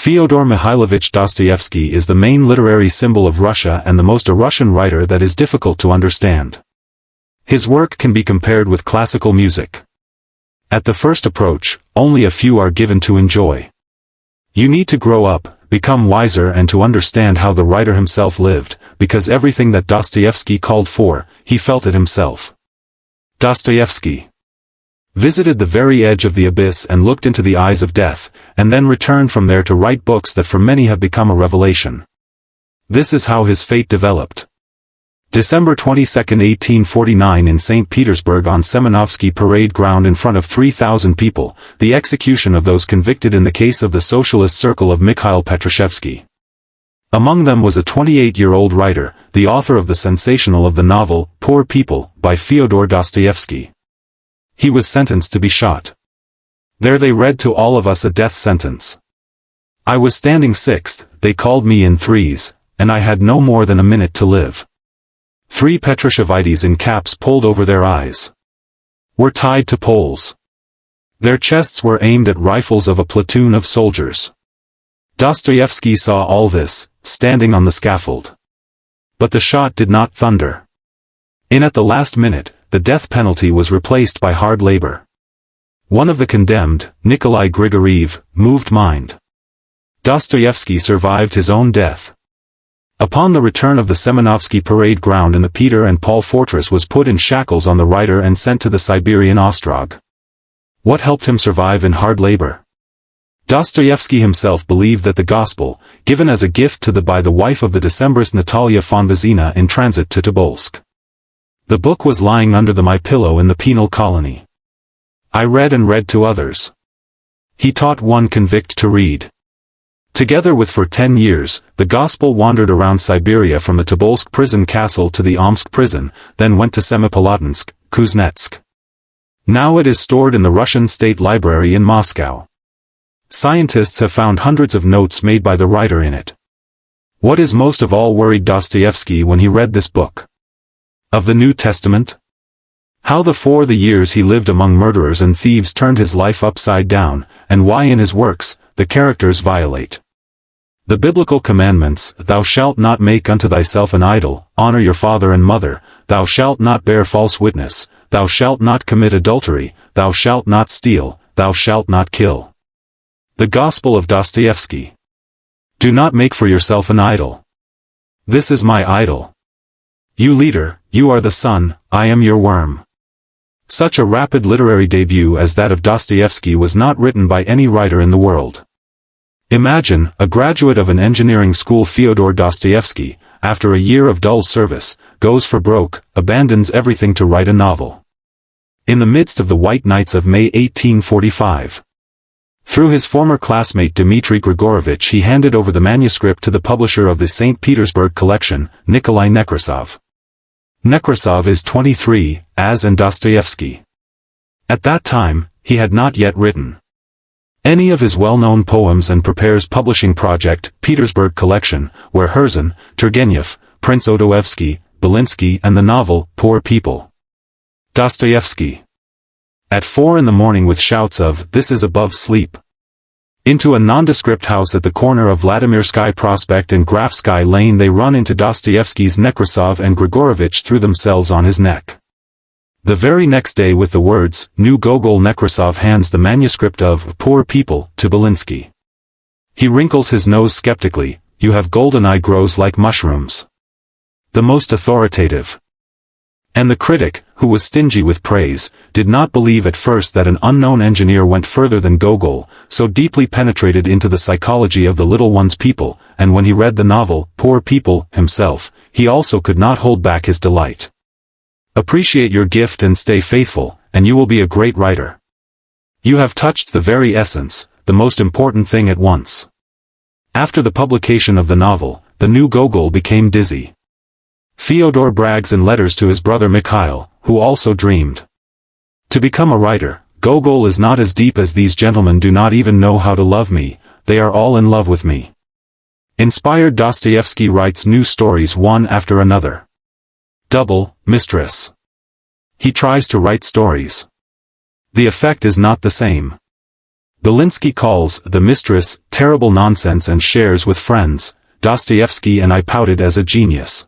Fyodor Mikhailovich Dostoevsky is the main literary symbol of Russia and the most a Russian writer that is difficult to understand. His work can be compared with classical music. At the first approach, only a few are given to enjoy. You need to grow up, become wiser and to understand how the writer himself lived, because everything that Dostoevsky called for, he felt it himself. Dostoevsky visited the very edge of the abyss and looked into the eyes of death, and then returned from there to write books that for many have become a revelation. This is how his fate developed. December 22, 1849 in St. Petersburg on Semenovsky parade ground in front of 3,000 people, the execution of those convicted in the case of the socialist circle of Mikhail Petrashevsky. Among them was a 28-year-old writer, the author of the sensational of the novel, Poor People, by Fyodor Dostoevsky. He was sentenced to be shot. There they read to all of us a death sentence. I was standing sixth, they called me in threes, and I had no more than a minute to live. 3 Petrashevsky in caps pulled over their eyes were tied to poles. Their chests were aimed at rifles of a platoon of soldiers. Dostoevsky saw all this, standing on the scaffold. But the shot did not thunder. At the last minute, the death penalty was replaced by hard labor. One of the condemned, Nikolai Grigoriev, moved mind. Dostoevsky survived his own death. Upon the return of the Semenovsky parade ground in the Peter and Paul fortress was put in shackles on the writer and sent to the Siberian Ostrog. What helped him survive in hard labor? Dostoevsky himself believed that the gospel, given as a gift by the wife of the Decembrist Natalia Fonvazina in transit to Tobolsk. The book was lying under my pillow in the penal colony. I read and read to others. He taught one convict to read. Together with for 10 years, the gospel wandered around Siberia from the Tobolsk prison castle to the Omsk prison, then went to Semipalatinsk, Kuznetsk. Now it is stored in the Russian State Library in Moscow. Scientists have found hundreds of notes made by the writer in it. What is most of all worried Dostoevsky when he read this book? Of the New Testament? How for the years he lived among murderers and thieves turned his life upside down, and why in his works, the characters violate the biblical commandments, thou shalt not make unto thyself an idol, honor your father and mother, thou shalt not bear false witness, thou shalt not commit adultery, thou shalt not steal, thou shalt not kill. The Gospel of Dostoevsky. Do not make for yourself an idol. This is my idol. You leader, you are the sun, I am your worm. Such a rapid literary debut as that of Dostoevsky was not written by any writer in the world. Imagine, a graduate of an engineering school Fyodor Dostoevsky, after a year of dull service, goes for broke, abandons everything to write a novel. In the midst of the White Nights of May 1845. Through his former classmate Dmitry Grigorovich he handed over the manuscript to the publisher of the St. Petersburg collection, Nikolai Nekrasov. Nekrasov is 23, as in Dostoevsky. At that time, he had not yet written any of his well-known poems and prepares publishing project, Petersburg Collection, where Herzen, Turgenev, Prince Odoevsky, Belinsky and the novel, Poor People. Dostoevsky. At 4 a.m. with shouts of, this is above sleep. Into a nondescript house at the corner of Vladimirsky Prospect and Grafsky Lane they run into Dostoevsky's Nekrasov and Grigorovich threw themselves on his neck. The very next day with the words, New Gogol Nekrasov hands the manuscript of Poor People to Belinsky. He wrinkles his nose skeptically, you have golden eye grows like mushrooms. The most authoritative. And the critic, who was stingy with praise, did not believe at first that an unknown engineer went further than Gogol, so deeply penetrated into the psychology of the little one's people, and when he read the novel, Poor People, himself, he also could not hold back his delight. Appreciate your gift and stay faithful, and you will be a great writer. You have touched the very essence, the most important thing at once. After the publication of the novel, the new Gogol became dizzy. Fyodor brags in letters to his brother Mikhail, who also dreamed to become a writer. Gogol is not as deep as these gentlemen do not even know how to love me, they are all in love with me. Inspired Dostoevsky writes new stories one after another. Double, Mistress. He tries to write stories. The effect is not the same. Belinsky calls The Mistress terrible nonsense and shares with friends. Dostoevsky and I pouted as a genius.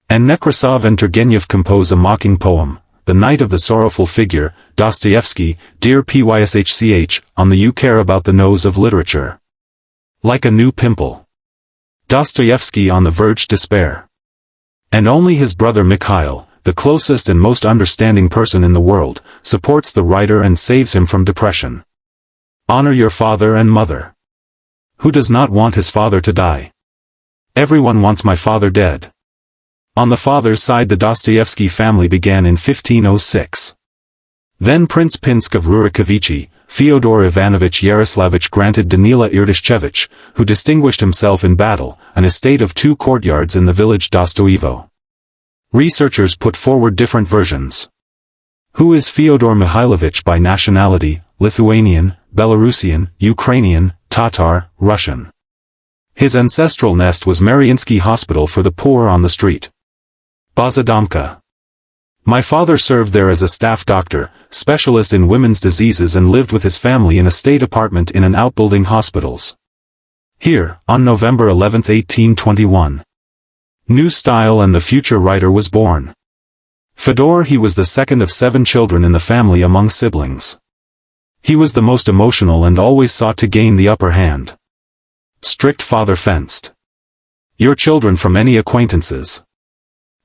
And Nekrasov and Turgenev compose a mocking poem, The Night of the Sorrowful Figure. Dostoevsky, Dear Pyschch, on the You Care About the Nose of Literature. Like a new pimple. Dostoevsky on the verge despair. And only his brother Mikhail, the closest and most understanding person in the world, supports the writer and saves him from depression. Honor your father and mother. Who does not want his father to die? Everyone wants my father dead. On the father's side the Dostoevsky family began in 1506. Then Prince Pinsk of Rurikovichi, Fyodor Ivanovich Yaroslavich granted Danila Erdashchevich, who distinguished himself in battle, an estate of 2 courtyards in the village Dostoevo. Researchers put forward different versions. Who is Fyodor Mikhailovich by nationality? Lithuanian, Belarusian, Ukrainian, Tatar, Russian. His ancestral nest was Mariinsky Hospital for the Poor on the street. Bazadomka. My father served there as a staff doctor, specialist in women's diseases, and lived with his family in a state apartment in an outbuilding hospitals. Here, on November 11, 1821. New style and the future writer was born. Fyodor, he was the second of 7 children in the family among siblings. He was the most emotional and always sought to gain the upper hand. Strict father fenced your children from any acquaintances.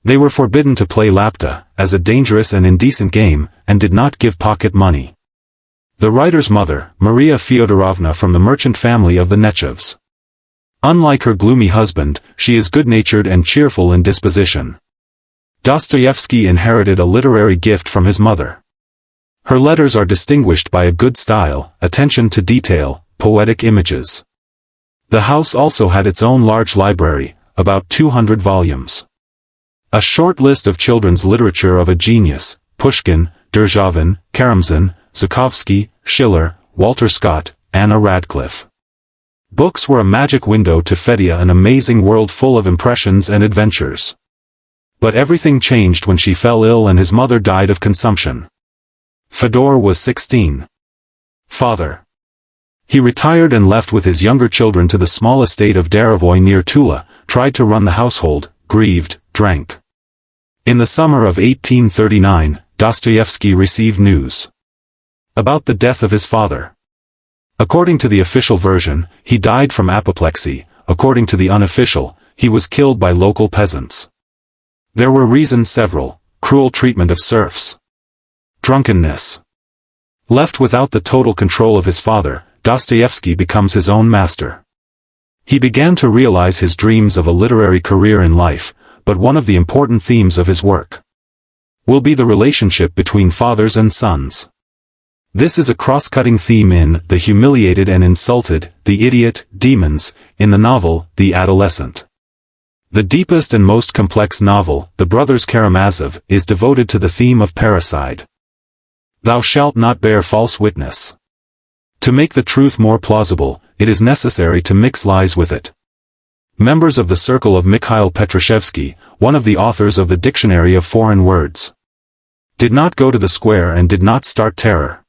They were forbidden to play lapta, as a dangerous and indecent game, and did not give pocket money. The writer's mother, Maria Fyodorovna, from the merchant family of the Nechevs. Unlike her gloomy husband, she is good-natured and cheerful in disposition. Dostoevsky inherited a literary gift from his mother. Her letters are distinguished by a good style, attention to detail, poetic images. The house also had its own large library, about 200 volumes. A short list of children's literature of a genius: Pushkin, Derzhavin, Karamzin, Zhukovsky, Schiller, Walter Scott, Anna Radcliffe. Books were a magic window to Fedya, an amazing world full of impressions and adventures. But everything changed when she fell ill and his mother died of consumption. Fyodor was 16. Father. He retired and left with his younger children to the small estate of Darovoy near Tula, tried to run the household, grieved, drank. In the summer of 1839, Dostoevsky received news about the death of his father. According to the official version, he died from apoplexy. According to the unofficial, he was killed by local peasants. There were reasons several: cruel treatment of serfs, drunkenness. Left without the total control of his father, Dostoevsky becomes his own master. He began to realize his dreams of a literary career in life, but one of the important themes of his work will be the relationship between fathers and sons. This is a cross-cutting theme in The Humiliated and Insulted, The Idiot, Demons, in the novel, The Adolescent. The deepest and most complex novel, The Brothers Karamazov, is devoted to the theme of parricide. Thou shalt not bear false witness. To make the truth more plausible, it is necessary to mix lies with it. Members of the circle of Mikhail Petrashevsky, one of the authors of the Dictionary of Foreign Words, did not go to the square and did not start terror.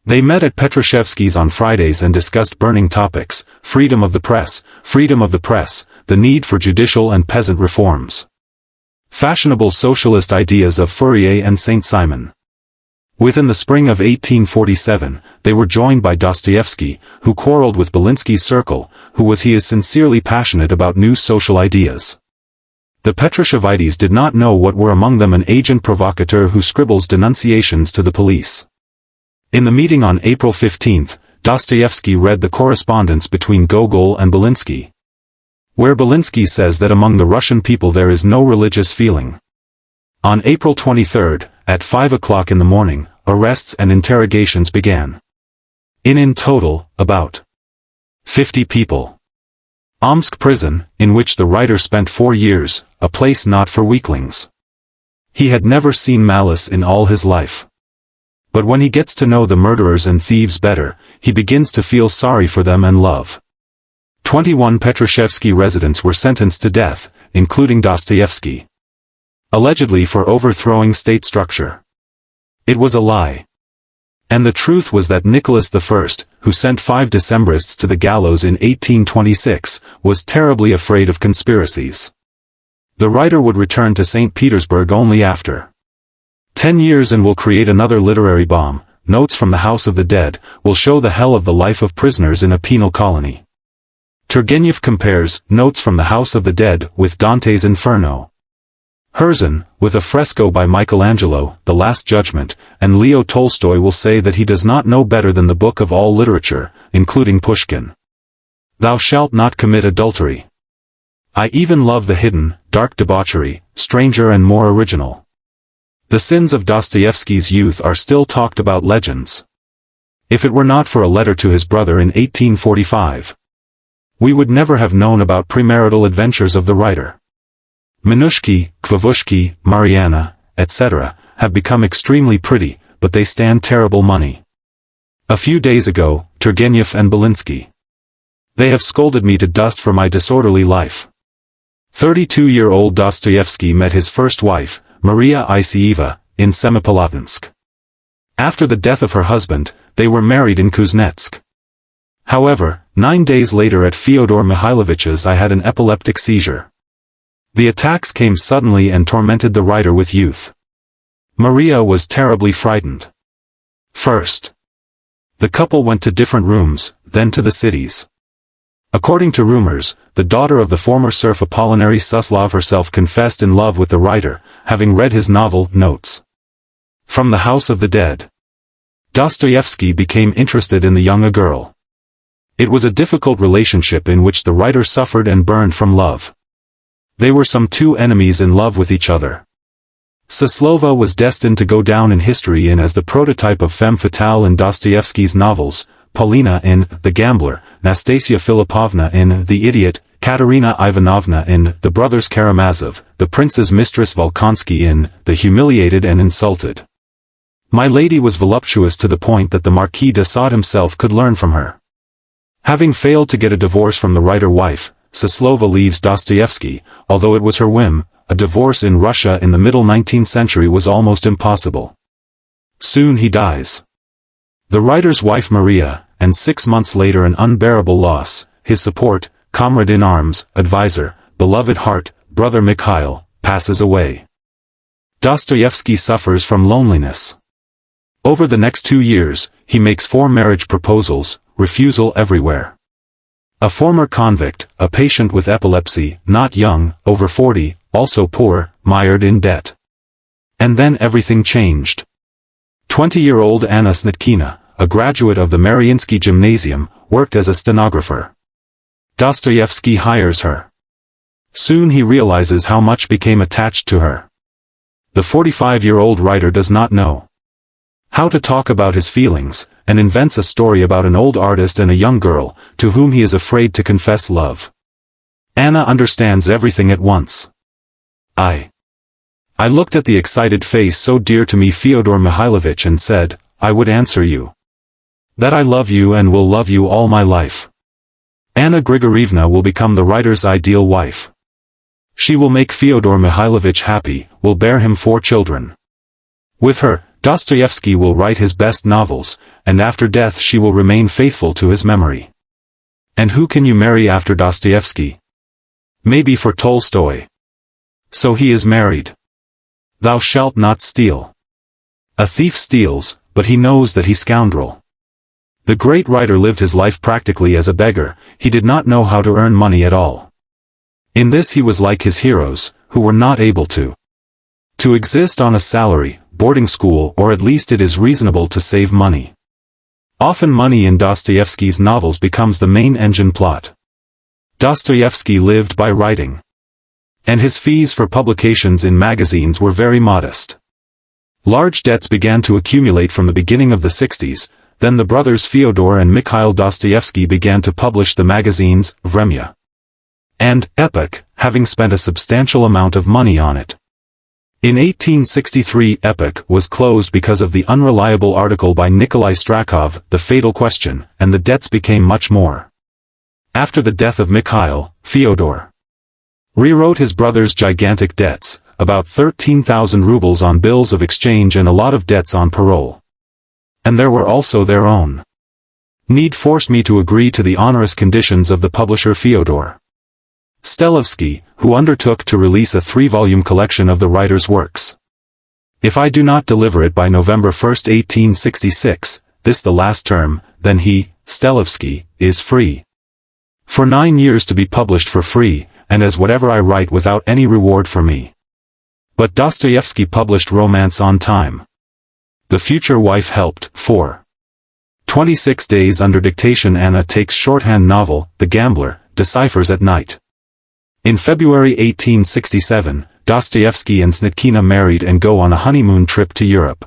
They met at Petrashevsky's on Fridays and discussed burning topics: freedom of the press, the need for judicial and peasant reforms, fashionable socialist ideas of Fourier and Saint-Simon. Within the spring of 1847, they were joined by Dostoevsky, who quarreled with Belinsky's circle, who was he is sincerely passionate about new social ideas. The Petrashevites did not know what were among them an agent provocateur who scribbles denunciations to the police. In the meeting on April 15, Dostoevsky read the correspondence between Gogol and Belinsky, where Belinsky says that among the Russian people there is no religious feeling. On April 23, at 5 o'clock in the morning, arrests and interrogations began. In total, about 50 people. Omsk prison, in which the writer spent 4 years, a place not for weaklings. He had never seen malice in all his life. But when he gets to know the murderers and thieves better, he begins to feel sorry for them and love. 21 Petrashevsky residents were sentenced to death, including Dostoevsky, allegedly for overthrowing state structure. It was a lie. And the truth was that Nicholas I, who sent 5 Decembrists to the gallows in 1826, was terribly afraid of conspiracies. The writer would return to St. Petersburg only after 10 years and will create another literary bomb. Notes from the House of the Dead will show the hell of the life of prisoners in a penal colony. Turgenev compares Notes from the House of the Dead with Dante's Inferno. Herzen, with a fresco by Michelangelo, The Last Judgment, and Leo Tolstoy will say that he does not know better than the book of all literature, including Pushkin. Thou shalt not commit adultery. I even love the hidden, dark debauchery, stranger and more original. The sins of Dostoevsky's youth are still talked about legends. If it were not for a letter to his brother in 1845, we would never have known about premarital adventures of the writer. Minushki, Kvavushki, Mariana, etc., have become extremely pretty, but they stand terrible money. A few days ago, Turgenev and Belinsky. They have scolded me to dust for my disorderly life. 32-year-old Dostoevsky met his first wife, Maria Isieva, in Semipalatinsk. After the death of her husband, they were married in Kuznetsk. However, 9 days later at Fyodor Mikhailovich's I had an epileptic seizure. The attacks came suddenly and tormented the writer with youth. Maria was terribly frightened. First, the couple went to different rooms, then to the cities. According to rumors, the daughter of the former serf Apollinaire Suslov herself confessed in love with the writer, having read his novel, Notes from the House of the Dead. Dostoevsky became interested in the young girl. It was a difficult relationship in which the writer suffered and burned from love. They were some two enemies in love with each other. Suslova was destined to go down in history as the prototype of femme fatale in Dostoevsky's novels, Paulina in The Gambler, Nastasia Filipovna in The Idiot, Katerina Ivanovna in The Brothers Karamazov, the prince's mistress Volkonsky in The Humiliated and Insulted. My lady was voluptuous to the point that the Marquis de Sade himself could learn from her. Having failed to get a divorce from the writer-wife, Suslova leaves Dostoevsky. Although it was her whim, a divorce in Russia in the middle 19th century was almost impossible. Soon he dies. The writer's wife Maria, and 6 months later an unbearable loss, his support, comrade in arms, advisor, beloved heart, brother Mikhail, passes away. Dostoevsky suffers from loneliness. Over the next 2 years, he makes 4 marriage proposals, refusal everywhere. A former convict, a patient with epilepsy, not young, over 40, also poor, mired in debt. And then everything changed. 20-year-old Anna Snitkina, a graduate of the Mariinsky Gymnasium, worked as a stenographer. Dostoevsky hires her. Soon he realizes how much became attached to her. The 45-year-old writer does not know how to talk about his feelings, and invents a story about an old artist and a young girl, to whom he is afraid to confess love. Anna understands everything at once. I looked at the excited face so dear to me Fyodor Mikhailovich and said, I would answer you that I love you and will love you all my life. Anna Grigorievna will become the writer's ideal wife. She will make Fyodor Mikhailovich happy, will bear him 4 children. With her, Dostoevsky will write his best novels, and after death she will remain faithful to his memory. And who can you marry after Dostoevsky? Maybe for Tolstoy. So he is married. Thou shalt not steal. A thief steals, but he knows that he's scoundrel. The great writer lived his life practically as a beggar. He did not know how to earn money at all. In this he was like his heroes, who were not able to exist on a salary, boarding school, or at least it is reasonable to save money. Often money in Dostoevsky's novels becomes the main engine plot. Dostoevsky lived by writing. And his fees for publications in magazines were very modest. Large debts began to accumulate from the beginning of the 60s, then the brothers Fyodor and Mikhail Dostoevsky began to publish the magazines, Vremya and Epoch, having spent a substantial amount of money on it. In 1863 Epoch was closed because of the unreliable article by Nikolai Strakov, The Fatal Question, and the debts became much more. After the death of Mikhail, Fyodor rewrote his brother's gigantic debts, about 13,000 rubles on bills of exchange and a lot of debts on parole. And there were also their own. Need forced me to agree to the onerous conditions of the publisher Fyodor Dostoevsky, who undertook to release a 3-volume collection of the writer's works. If I do not deliver it by November 1, 1866, this the last term, then he, Dostoevsky, is free. For 9 years to be published for free, and as whatever I write without any reward for me. But Dostoevsky published romance on time. The future wife helped. 4. 26 days under dictation. Anna takes shorthand novel, The Gambler, deciphers at night. In February 1867, Dostoevsky and Snitkina married and go on a honeymoon trip to Europe.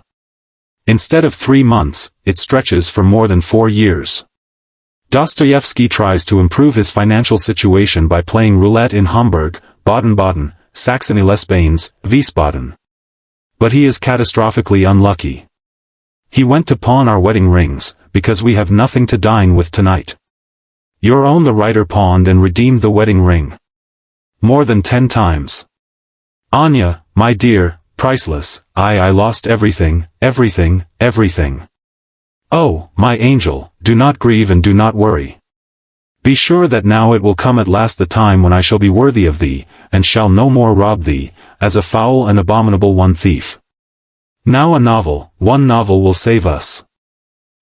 Instead of 3 months, it stretches for more than 4 years. Dostoevsky tries to improve his financial situation by playing roulette in Hamburg, Baden-Baden, Saxony-les-Bains, Wiesbaden. But he is catastrophically unlucky. He went to pawn our wedding rings, because we have nothing to dine with tonight. Your own the writer pawned and redeemed the wedding ring. More than 10 times. Anya, my dear, priceless, I lost everything, everything, everything. Oh, my angel, do not grieve and do not worry. Be sure that now it will come at last the time when I shall be worthy of thee, and shall no more rob thee, as a foul and abominable one thief. Now one novel will save us.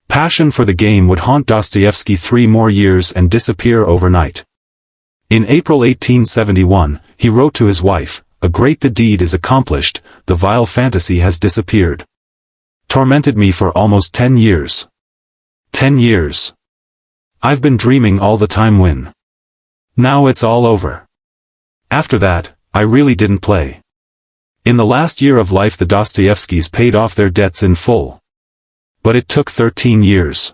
Passion for the game would haunt Dostoevsky 3 more years and disappear overnight. In April 1871, he wrote to his wife, "A great the deed is accomplished, the vile fantasy has disappeared. Tormented me for almost 10 years. 10 years. I've been dreaming all the time when. Now it's all over." After that, I really didn't play. In the last year of life the Dostoevskys paid off their debts in full. But it took 13 years.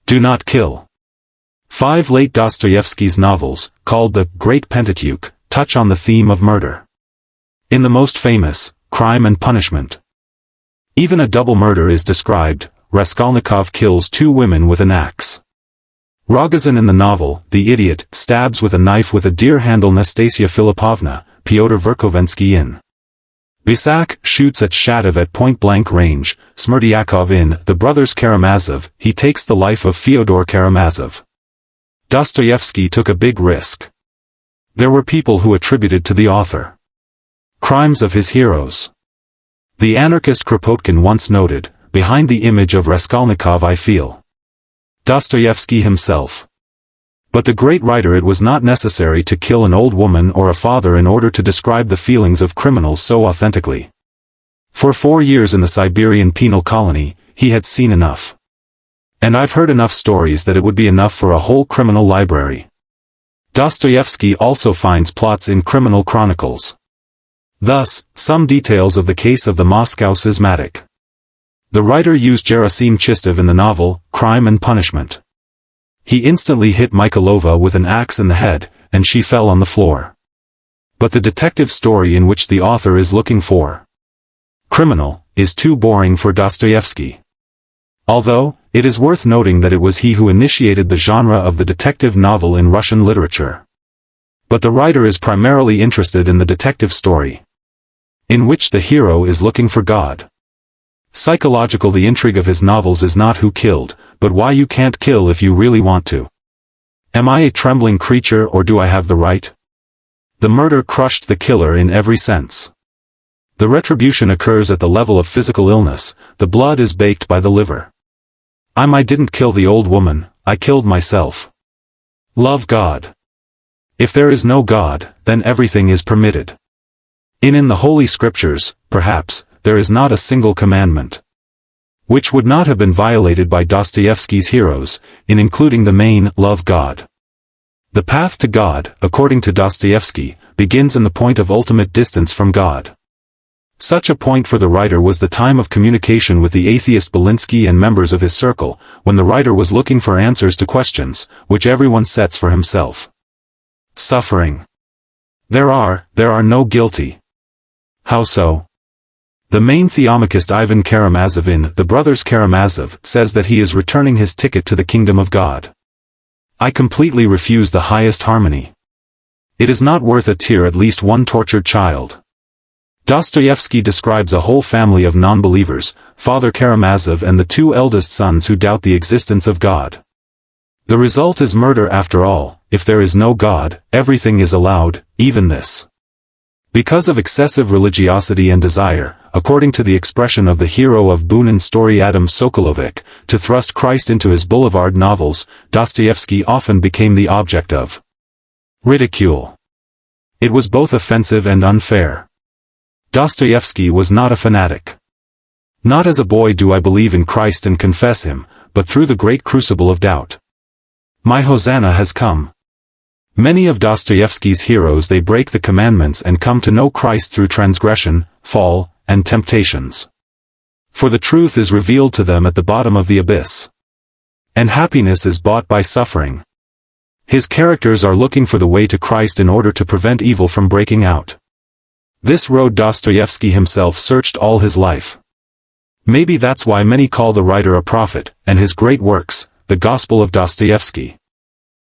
Do Not Kill. 5 late Dostoevsky's novels, called the Great Pentateuch, touch on the theme of murder. In the most famous, Crime and Punishment, even a double murder is described. Raskolnikov kills 2 women with an axe. Rogozin in the novel, The Idiot, stabs with a knife with a deer handle Nastasia Filipovna, Pyotr Verkovensky in Bisak shoots at Shatov at point-blank range. Smerdyakov in The Brothers Karamazov, he takes the life of Fyodor Karamazov. Dostoevsky took a big risk. There were people who attributed to the author crimes of his heroes. The anarchist Kropotkin once noted, "Behind the image of Raskolnikov I feel Dostoevsky himself." But the great writer, it was not necessary to kill an old woman or a father in order to describe the feelings of criminals so authentically. For 4 years in the Siberian penal colony, he had seen enough. And I've heard enough stories that it would be enough for a whole criminal library. Dostoevsky also finds plots in criminal chronicles. Thus, some details of the case of the Moscow Schismatic. The writer used Gerasim Chistov in the novel, Crime and Punishment. He instantly hit Michailova with an axe in the head, and she fell on the floor. But the detective story in which the author is looking for criminal is too boring for Dostoevsky. Although, it is worth noting that it was he who initiated the genre of the detective novel in Russian literature. But the writer is primarily interested in the detective story, in which the hero is looking for God. Psychological. The intrigue of his novels is not who killed, but why you can't kill if you really want to. Am I a trembling creature or do I have the right? The murder crushed the killer in every sense. The retribution occurs at the level of physical illness, the blood is baked by the liver. I didn't kill the old woman, I killed myself. Love God. If there is no God, then everything is permitted. In the Holy Scriptures, perhaps, there is not a single commandment which would not have been violated by Dostoevsky's heroes, in including the main, love God. The path to God, according to Dostoevsky, begins in the point of ultimate distance from God. Such a point for the writer was the time of communication with the atheist Belinsky and members of his circle, when the writer was looking for answers to questions, which everyone sets for himself. Suffering. There are no guilty. How so? The main theomachist Ivan Karamazov in The Brothers Karamazov says that he is returning his ticket to the kingdom of God. I completely refuse the highest harmony. It is not worth a tear at least one tortured child. Dostoevsky describes a whole family of non-believers, Father Karamazov and the two eldest sons who doubt the existence of God. The result is murder after all. If there is no God, everything is allowed, even this. Because of excessive religiosity and desire, according to the expression of the hero of Bunin's story Adam Sokolovic, to thrust Christ into his boulevard novels, Dostoevsky often became the object of ridicule. It was both offensive and unfair. Dostoevsky was not a fanatic. Not as a boy do I believe in Christ and confess him, but through the great crucible of doubt. My Hosanna has come. Many of Dostoevsky's heroes they break the commandments and come to know Christ through transgression, fall, and temptations. For the truth is revealed to them at the bottom of the abyss. And happiness is bought by suffering. His characters are looking for the way to Christ in order to prevent evil from breaking out. This road Dostoevsky himself searched all his life. Maybe that's why many call the writer a prophet, and his great works, the Gospel of Dostoevsky.